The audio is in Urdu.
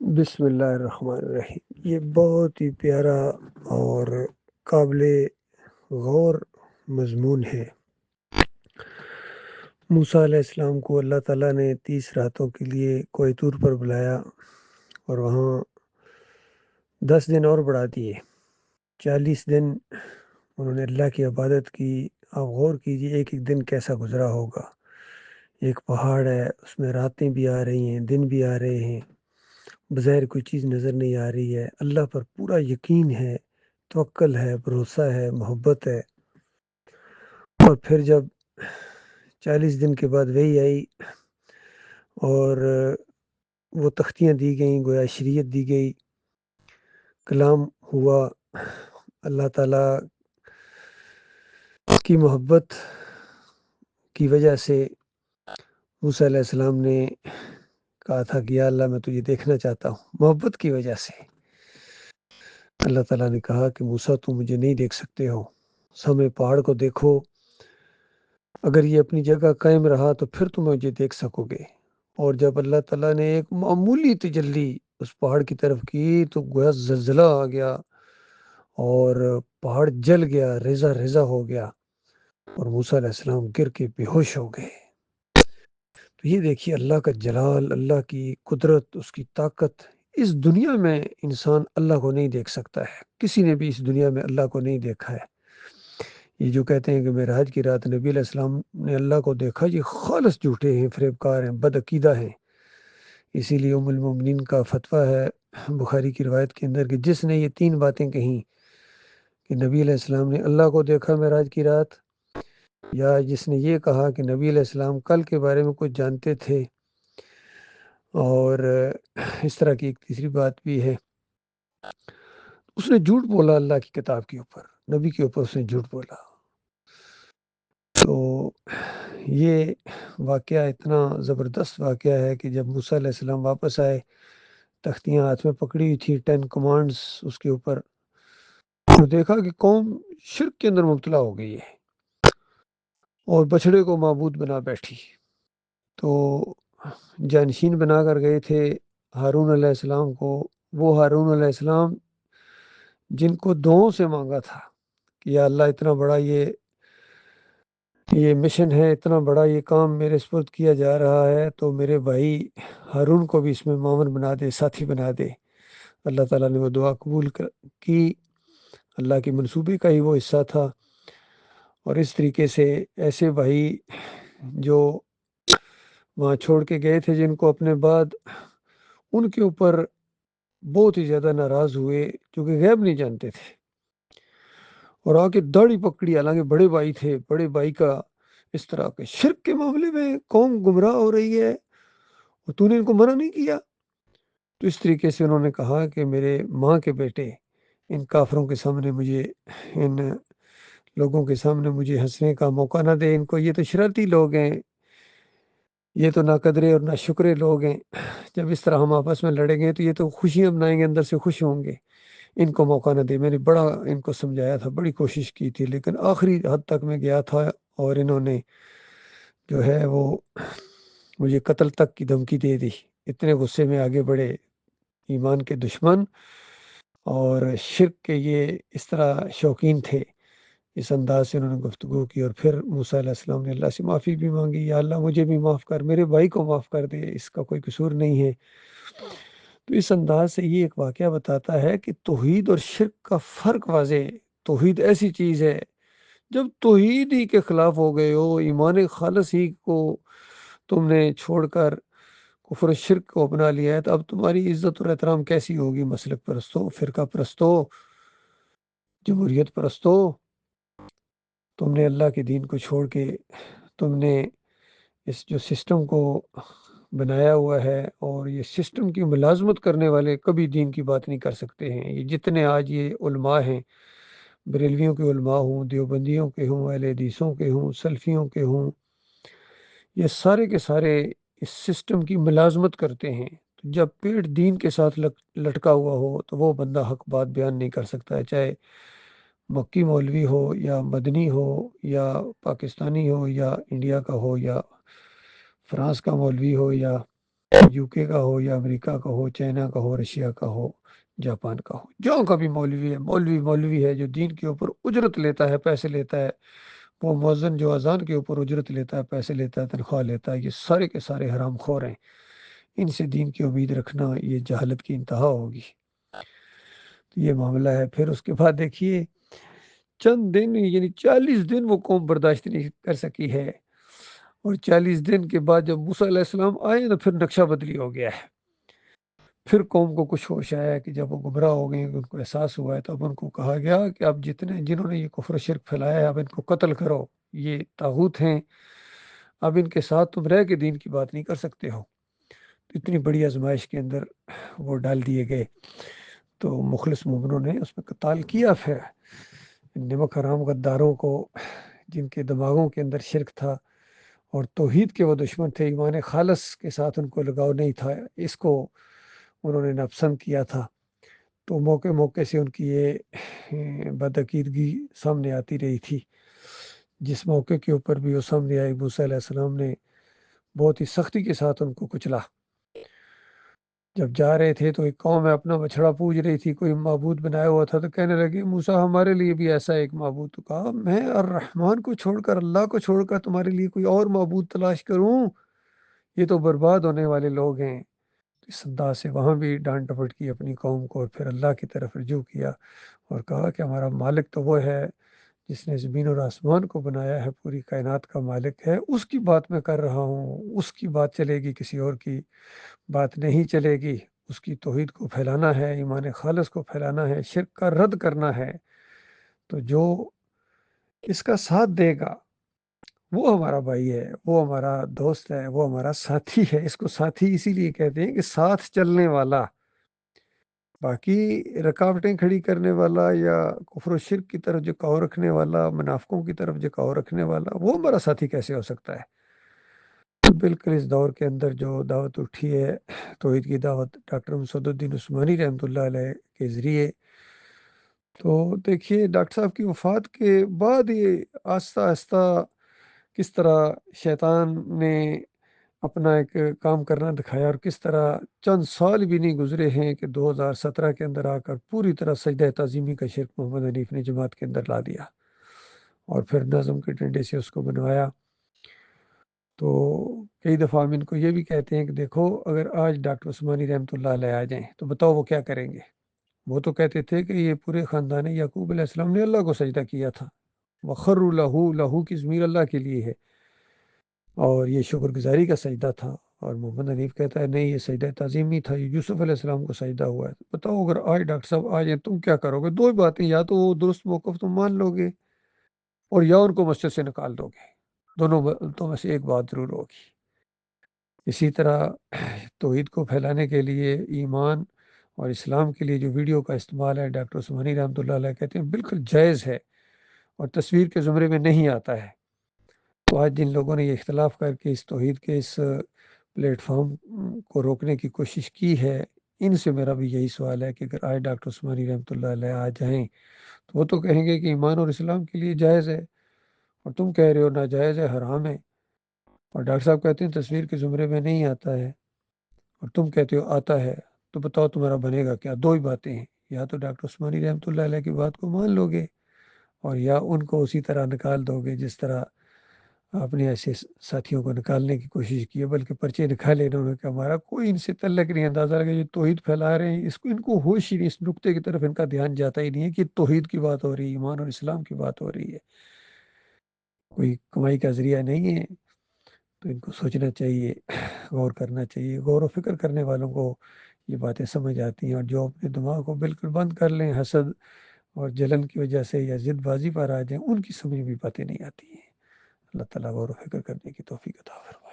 بسم اللہ الرحمن الرحیم۔ یہ بہت ہی پیارا اور قابل غور مضمون ہے۔ موسیٰ علیہ السلام کو اللہ تعالیٰ نے 30 راتوں کے لیے کوہ طور پر بلایا اور وہاں 10 دن اور بڑھا دیے، 40 دن انہوں نے اللہ کی عبادت کی۔ آپ غور کیجئے ایک ایک دن کیسا گزرا ہوگا۔ ایک پہاڑ ہے، اس میں راتیں بھی آ رہی ہیں، دن بھی آ رہے ہیں، بظاہر کوئی چیز نظر نہیں آ رہی ہے، اللہ پر پورا یقین ہے، توکل ہے، بھروسہ ہے، محبت ہے۔ اور پھر جب 40 دن کے بعد وہی آئی اور وہ تختیاں دی گئیں، گویا شریعت دی گئی، کلام ہوا، اللہ تعالیٰ کی محبت کی وجہ سے موسیٰ علیہ السلام نے کہا تھا کہ یا اللہ میں تجھے دیکھنا چاہتا ہوں۔ محبت کی وجہ سے اللہ تعالیٰ نے کہا کہ موسیٰ تم مجھے نہیں دیکھ سکتے ہو، سامنے پہاڑ کو دیکھو، اگر یہ اپنی جگہ قائم رہا تو پھر تم مجھے دیکھ سکو گے۔ اور جب اللہ تعالیٰ نے ایک معمولی تجلی اس پہاڑ کی طرف کی تو گویا زلزلہ آ گیا اور پہاڑ جل گیا، ریزہ ریزہ ہو گیا اور موسیٰ علیہ السلام گر کے بے ہوش ہو گئے۔ تو یہ دیکھیے اللہ کا جلال، اللہ کی قدرت، اس کی طاقت۔ اس دنیا میں انسان اللہ کو نہیں دیکھ سکتا ہے، کسی نے بھی اس دنیا میں اللہ کو نہیں دیکھا ہے۔ یہ جو کہتے ہیں کہ معراج کی رات نبی علیہ السلام نے اللہ کو دیکھا، یہ خالص جھوٹے ہیں، فریب کار ہیں، بد عقیدہ ہیں۔ اسی لیے ام المومنین کا فتویٰ ہے بخاری کی روایت کے اندر کہ جس نے یہ 3 باتیں کہیں کہ نبی علیہ السلام نے اللہ کو دیکھا معراج کی رات، یا جس نے یہ کہا کہ نبی علیہ السلام کل کے بارے میں کچھ جانتے تھے، اور اس طرح کی ایک تیسری بات بھی ہے، اس نے جھوٹ بولا اللہ کی کتاب کے اوپر، نبی کے اوپر اس نے جھوٹ بولا۔ تو یہ واقعہ اتنا زبردست واقعہ ہے کہ جب موسیٰ علیہ السلام واپس آئے، تختیاں ہاتھ میں پکڑی ہوئی تھی، 10 کمانڈز اس کے اوپر، تو دیکھا کہ قوم شرک کے اندر مبتلا ہو گئی ہے اور بچڑے کو معبود بنا بیٹھی۔ تو جانشین بنا کر گئے تھے ہارون علیہ السلام کو، وہ ہارون علیہ السلام جن کو دعاؤں سے مانگا تھا کہ یا اللہ اتنا بڑا یہ مشن ہے، اتنا بڑا یہ کام میرے سپرد کیا جا رہا ہے، تو میرے بھائی ہارون کو بھی اس میں معاون بنا دے، ساتھی بنا دے۔ اللہ تعالیٰ نے وہ دعا قبول کی، اللہ کے منصوبے کا ہی وہ حصہ تھا۔ اور اس طریقے سے ایسے بھائی جو وہاں چھوڑ کے گئے تھے، جن کو اپنے بعد ان کے اوپر بہت ہی زیادہ ناراض ہوئے، کیونکہ غیب نہیں جانتے تھے، اور آ کے داڑھی پکڑی، حالانکہ بڑے بھائی تھے، بڑے بھائی کا اس طرح کے شرک کے معاملے میں قوم گمراہ ہو رہی ہے اور تو نے ان کو منع نہیں کیا۔ تو اس طریقے سے انہوں نے کہا کہ میرے ماں کے بیٹے ان کافروں کے سامنے مجھے، ان لوگوں کے سامنے مجھے ہنسنے کا موقع نہ دے، ان کو، یہ تو شرارتی لوگ ہیں، یہ تو ناقدرے اور ناشکرے لوگ ہیں، جب اس طرح ہم آپس میں لڑیں گے تو یہ تو خوشیاں منائیں گے، اندر سے خوش ہوں گے، ان کو موقع نہ دے۔ میں نے بڑا ان کو سمجھایا تھا، بڑی کوشش کی تھی، لیکن آخری حد تک میں گیا تھا اور انہوں نے جو ہے وہ مجھے قتل تک کی دھمکی دے دی۔ اتنے غصے میں آگے بڑھے ایمان کے دشمن، اور شرک کے یہ اس طرح شوقین تھے۔ اس انداز سے انہوں نے گفتگو کی، اور پھر موسیٰ علیہ السلام نے اللہ سے معافی بھی مانگی، یا اللہ مجھے بھی معاف کر، میرے بھائی کو معاف کر دے، اس کا کوئی قصور نہیں ہے۔ تو اس انداز سے یہ ایک واقعہ بتاتا ہے کہ توحید اور شرک کا فرق واضح ہے۔ توحید ایسی چیز ہے، جب توحید ہی کے خلاف ہو گئے ہو، ایمان خالص ہی کو تم نے چھوڑ کر کفر و شرک کو اپنا لیا ہے، تو اب تمہاری عزت اور احترام کیسی ہوگی؟ مسلک پرستو، فرقہ پرستو، جمہوریت پرستو، تم نے اللہ کے دین کو چھوڑ کے، تم نے اس جو سسٹم کو بنایا ہوا ہے، اور یہ سسٹم کی ملازمت کرنے والے کبھی دین کی بات نہیں کر سکتے ہیں۔ یہ جتنے آج یہ علماء ہیں، بریلویوں کے علماء ہوں، دیوبندیوں کے ہوں، اہل حدیثوں کے ہوں، سلفیوں کے ہوں، یہ سارے کے سارے اس سسٹم کی ملازمت کرتے ہیں۔ جب پیٹ دین کے ساتھ لٹکا ہوا ہو تو وہ بندہ حق بات بیان نہیں کر سکتا ہے، چاہے مکی مولوی ہو یا مدنی ہو یا پاکستانی ہو یا انڈیا کا ہو یا فرانس کا مولوی ہو یا UK کا ہو یا امریکہ کا ہو، چائنا کا ہو، رشیا کا ہو، جاپان کا ہو، جہاں کا بھی مولوی ہے، مولوی ہے جو دین کے اوپر اجرت لیتا ہے، پیسے لیتا ہے، وہ مؤذن جو اذان کے اوپر اجرت لیتا ہے، پیسے لیتا ہے، تنخواہ لیتا ہے، یہ سارے کے سارے حرام خور ہیں۔ ان سے دین کی امید رکھنا یہ جہالت کی انتہا ہوگی۔ تو یہ معاملہ ہے۔ پھر اس کے بعد دیکھیے چند دن یعنی 40 دن وہ قوم برداشت نہیں کر سکی ہے، اور 40 دن کے بعد جب موسیٰ علیہ السلام آئے تو پھر نقشہ بدلی ہو گیا ہے۔ پھر قوم کو کچھ ہوش آیا کہ جب وہ گمراہ ہو گئے، ان کو احساس ہوا ہے، تو اب ان کو کہا گیا کہ اب جنہوں نے یہ کفر و شرک پھیلایا ہے اب ان کو قتل کرو، یہ طاغوت ہیں، اب ان کے ساتھ تم رہ کے دین کی بات نہیں کر سکتے ہو۔ تو اتنی بڑی آزمائش کے اندر وہ ڈال دیے گئے، تو مخلص مومنوں نے اس میں قتال کیا۔ پھر نمک حرام غداروں کو، جن کے دماغوں کے اندر شرک تھا اور توحید کے وہ دشمن تھے، ایمان خالص کے ساتھ ان کو لگاؤ نہیں تھا، اس کو انہوں نے ناپسند کیا تھا، تو موقع موقع سے ان کی یہ بدعقیدگی سامنے آتی رہی تھی۔ جس موقع کے اوپر بھی وہ سامنے آئی، موسیٰ علیہ السلام نے بہت ہی سختی کے ساتھ ان کو کچلا۔ جب جا رہے تھے تو ایک قوم ہے اپنا بچڑا پوج رہی تھی، کوئی معبود بنایا ہوا تھا، تو کہنے لگے موسیٰ ہمارے لیے بھی ایسا ایک معبود۔ تو کہا میں الرحمن کو چھوڑ کر، اللہ کو چھوڑ کر تمہارے لیے کوئی اور معبود تلاش کروں؟ یہ تو برباد ہونے والے لوگ ہیں۔ اس انداز سے وہاں بھی ڈانٹ ڈپٹ کی اپنی قوم کو، اور پھر اللہ کی طرف رجوع کیا اور کہا کہ ہمارا مالک تو وہ ہے جس نے زمین اور آسمان کو بنایا ہے، پوری کائنات کا مالک ہے، اس کی بات میں کر رہا ہوں، اس کی بات چلے گی، کسی اور کی بات نہیں چلے گی۔ اس کی توحید کو پھیلانا ہے، ایمان خالص کو پھیلانا ہے، شرک کا رد کرنا ہے۔ تو جو اس کا ساتھ دے گا وہ ہمارا بھائی ہے، وہ ہمارا دوست ہے، وہ ہمارا ساتھی ہے۔ اس کو ساتھی اسی لیے کہتے ہیں کہ ساتھ چلنے والا۔ باقی رکاوٹیں کھڑی کرنے والا یا کفر و شرک کی طرف جھکاؤ رکھنے والا، منافقوں کی طرف جھکاؤ رکھنے والا، وہ ہمارا ساتھی کیسے ہو سکتا ہے؟ بالکل اس دور کے اندر جو دعوت اٹھی ہے، توحید کی دعوت ڈاکٹر مسعود الدین عثمانی رحمۃ اللہ علیہ کے ذریعے، تو دیکھیے ڈاکٹر صاحب کی وفات کے بعد یہ آہستہ آہستہ کس طرح شیطان نے اپنا ایک کام کرنا دکھایا، اور کس طرح چند سال بھی نہیں گزرے ہیں کہ 2017 کے اندر آ کر پوری طرح سجدہ تعظیمی کا شرک محمد حنیف نے جماعت کے اندر لا دیا، اور پھر نظم کے ڈنڈے سے اس کو بنوایا۔ تو کئی دفعہ ہم ان کو یہ بھی کہتے ہیں کہ دیکھو اگر آج ڈاکٹر عثمانی رحمۃ اللہ علیہ آ جائیں تو بتاؤ وہ کیا کریں گے؟ وہ تو کہتے تھے کہ یہ پورے خاندان یعقوب علیہ السلام نے اللہ کو سجدہ کیا تھا، وخر لہو کی ضمیر اللہ کے لیے ہے، اور یہ شکر گزاری کا سجدہ تھا۔ اور محمد حنیف کہتا ہے نہیں، یہ سجدہ تعظیمی تھا، یہ یوسف علیہ السلام کو سجدہ ہوا ہے۔ بتاؤ اگر آج ڈاکٹر صاحب آ جائیں تم کیا کرو گے؟ دو ہی باتیں، یا تو وہ درست موقف تم مان لو گے، اور یا ان کو مسجد سے نکال دو گے۔ دونوں باتوں میں سے ایک بات ضرور ہوگی۔ اسی طرح توحید کو پھیلانے کے لیے، ایمان اور اسلام کے لیے جو ویڈیو کا استعمال ہے، ڈاکٹر عثمانی رحمۃ اللہ علیہ کہتے ہیں بالکل جائز ہے اور تصویر کے زمرے میں نہیں آتا ہے۔ تو آج جن لوگوں نے یہ اختلاف کر کے اس توحید کے اس پلیٹ فارم کو روکنے کی کوشش کی ہے، ان سے میرا بھی یہی سوال ہے کہ اگر آج ڈاکٹر عثمانی رحمۃ اللہ علیہ آ جائیں تو وہ تو کہیں گے کہ ایمان اور اسلام کے لیے جائز ہے، اور تم کہہ رہے ہو ناجائز ہے، حرام ہے، اور ڈاکٹر صاحب کہتے ہیں تصویر کے زمرے میں نہیں آتا ہے، اور تم کہتے ہو آتا ہے۔ تو بتاؤ تمہارا بنے گا کیا؟ دو ہی باتیں ہیں، یا تو ڈاکٹر عثمانی رحمۃ اللہ علیہ کی بات کو مان لو گے، اور یا ان کو اسی طرح نکال دو گے جس طرح اپنے ایسے ساتھیوں کو نکالنے کی کوشش کی ہے، بلکہ پرچے نکالے انہوں نے کہ ہمارا کوئی ان سے تعلق نہیں، اندازہ لگا یہ توحید پھیلا رہے ہیں، اس کو ان کو ہوش ہی نہیں، اس نقطے کی طرف ان کا دھیان جاتا ہی نہیں ہے کہ توحید کی بات ہو رہی ہے، ایمان اور اسلام کی بات ہو رہی ہے، کوئی کمائی کا ذریعہ نہیں ہے۔ تو ان کو سوچنا چاہیے، غور کرنا چاہیے، غور و فکر کرنے والوں کو یہ باتیں سمجھ آتی ہیں، اور جو اپنے دماغ کو بالکل بند کر لیں حسد اور جلن کی وجہ سے یا ضد بازی پر آ جائیں، ان کی سمجھ بھی باتیں نہیں آتی ہیں۔ اللہ تعالیٰ غور و فکر کرنے کی توفیق عطا فرمائے۔